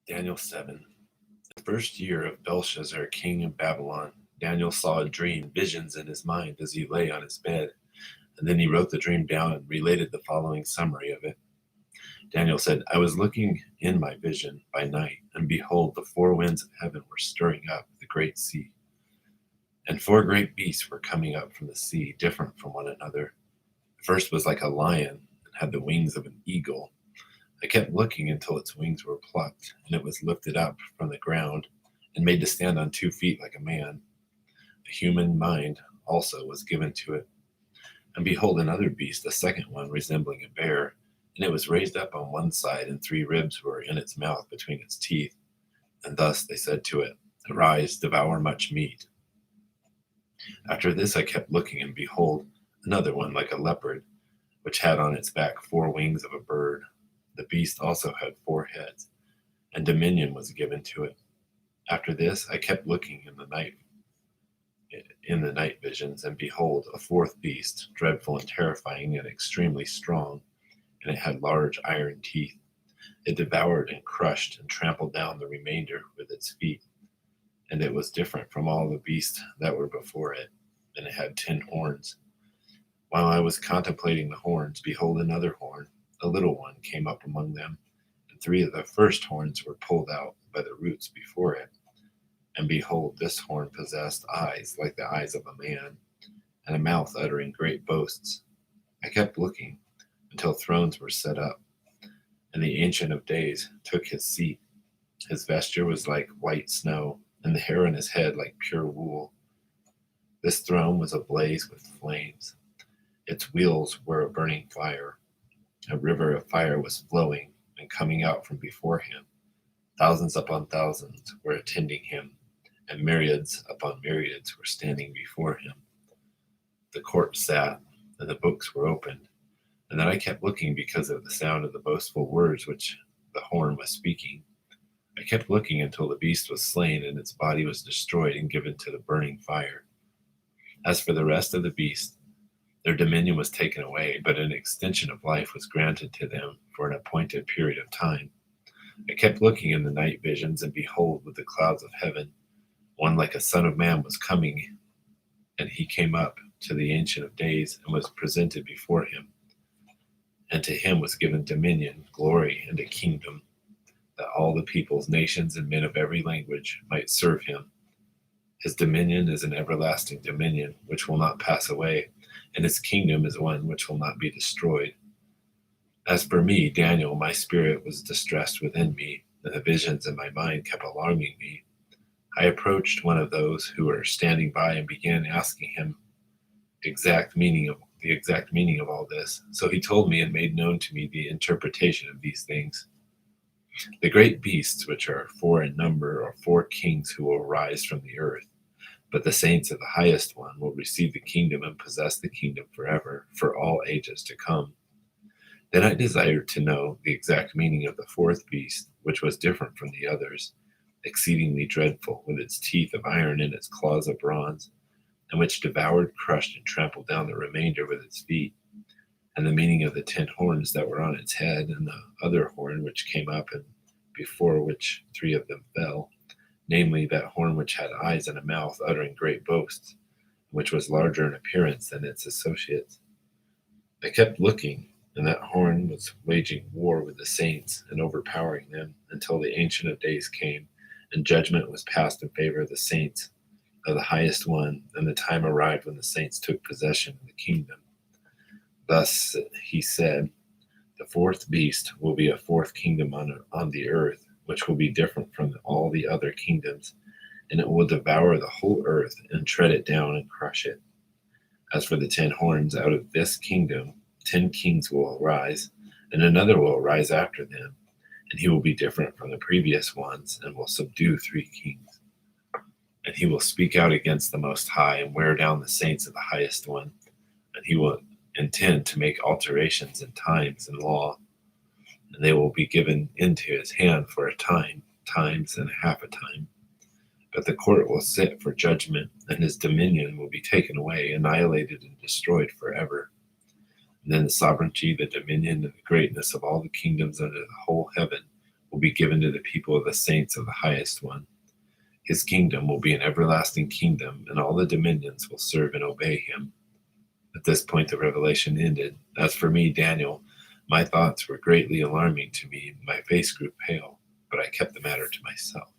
Daniel 7. The first year of Belshazzar, king of Babylon, Daniel saw a dream, visions in his mind as he lay on his bed. And then he wrote the dream down and related the following summary of it. Daniel said, I was looking in my vision by night, and behold, the four winds of heaven were stirring up the great sea. And four great beasts were coming up from the sea, different from one another. The first was like a lion and had the wings of an eagle. I kept looking until its wings were plucked, and it was lifted up from the ground and made to stand on 2 feet like a man. A human mind also was given to it. And behold, another beast, a second one resembling a bear, and it was raised up on one side, and 3 ribs were in its mouth between its teeth. And thus they said to it, Arise, devour much meat. After this I kept looking, and behold, another one like a leopard, which had on its back 4 wings of a bird. The beast also had 4 heads, and dominion was given to it. After this I kept looking in the night visions, and behold, a 4th beast, dreadful and terrifying and extremely strong, and it had large iron teeth. It devoured and crushed and trampled down the remainder with its feet. And it was different from all the beasts that were before it, and it had 10 horns. While I was contemplating the horns, behold, another horn, a little one, came up among them, and 3 of the first horns were pulled out by the roots before it. And behold, this horn possessed eyes like the eyes of a man, and a mouth uttering great boasts. I kept looking until thrones were set up, and the Ancient of Days took his seat. His vesture was like white snow, and the hair on his head like pure wool. This throne was ablaze with flames. Its wheels were a burning fire. A river of fire was flowing and coming out from before him. Thousands upon thousands were attending him, and myriads upon myriads were standing before him. The court sat, and the books were opened. And then I kept looking because of the sound of the boastful words which the horn was speaking. I kept looking until the beast was slain, and its body was destroyed and given to the burning fire. As for the rest of the beasts, their dominion was taken away, but an extension of life was granted to them for an appointed period of time. I kept looking in the night visions, and behold, with the clouds of heaven, one like a son of man was coming, and he came up to the Ancient of Days and was presented before him. And to him was given dominion, glory, and a kingdom, that all the peoples, nations, and men of every language might serve him. His dominion is an everlasting dominion which will not pass away, and his kingdom is one which will not be destroyed. As for me, Daniel, my spirit was distressed within me, and the visions in my mind kept alarming me. I approached one of those who were standing by and began asking him the exact meaning of all this. So he told me and made known to me the interpretation of these things. The great beasts, which are 4 in number, are 4 kings who will rise from the earth. But the saints of the highest one will receive the kingdom and possess the kingdom forever, for all ages to come. Then I desired to know the exact meaning of the 4th beast, which was different from the others, exceedingly dreadful, with its teeth of iron and its claws of bronze, and which devoured, crushed, and trampled down the remainder with its feet, and the meaning of the 10 horns that were on its head, and the other horn which came up, and before which 3 of them fell, namely that horn which had eyes and a mouth uttering great boasts, which was larger in appearance than its associates. I kept looking, and that horn was waging war with the saints and overpowering them until the Ancient of Days came, and judgment was passed in favor of the saints of the highest one, and the time arrived when the saints took possession of the kingdom. Thus he said, the 4th beast will be a 4th kingdom on the earth, which will be different from all the other kingdoms, and it will devour the whole earth and tread it down and crush it. As for the 10 horns, out of this kingdom 10 kings will arise, and another will arise after them, and he will be different from the previous ones and will subdue 3 kings. And he will speak out against the Most High and wear down the saints of the highest one, and he will intend to make alterations in times and law, and they will be given into his hand for a time, times and half a time. But the court will sit for judgment, and his dominion will be taken away, annihilated, and destroyed forever. And then the sovereignty, the dominion, and the greatness of all the kingdoms under the whole heaven will be given to the people of the saints of the highest one. His kingdom will be an everlasting kingdom, and all the dominions will serve and obey him. At this point, the revelation ended. As for me, Daniel, my thoughts were greatly alarming to me, and my face grew pale, but I kept the matter to myself.